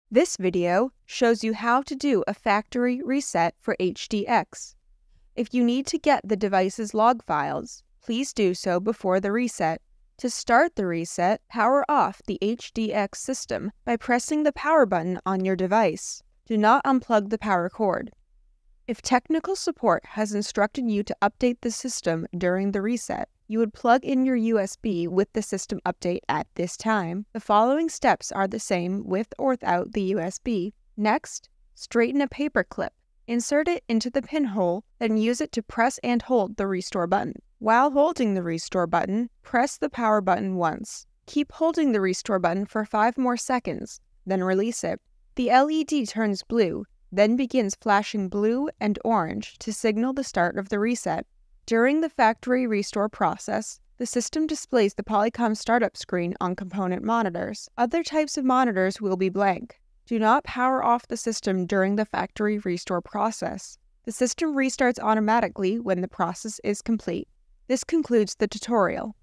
This video shows you how to do a factory reset for HDX. If you need to get the device's log files, please do so before the reset. To start the reset, power off the HDX system by pressing the power button on your device. Do not unplug the power cord. If technical support has instructed you to update the system during the reset, you would plug in your USB with the system update at this time. The following steps are the same with or without the USB. Next, straighten a paper clip. Insert it into the pinhole, then use it to press and hold the restore button. While holding the restore button, press the power button once. Keep holding the restore button for 5 more seconds, then release it. The LED turns blue, then begins flashing blue and orange to signal the start of the reset. During the factory restore process, the system displays the Polycom startup screen on component monitors. Other types of monitors will be blank. Do not power off the system during the factory restore process. The system restarts automatically when the process is complete. This concludes the tutorial.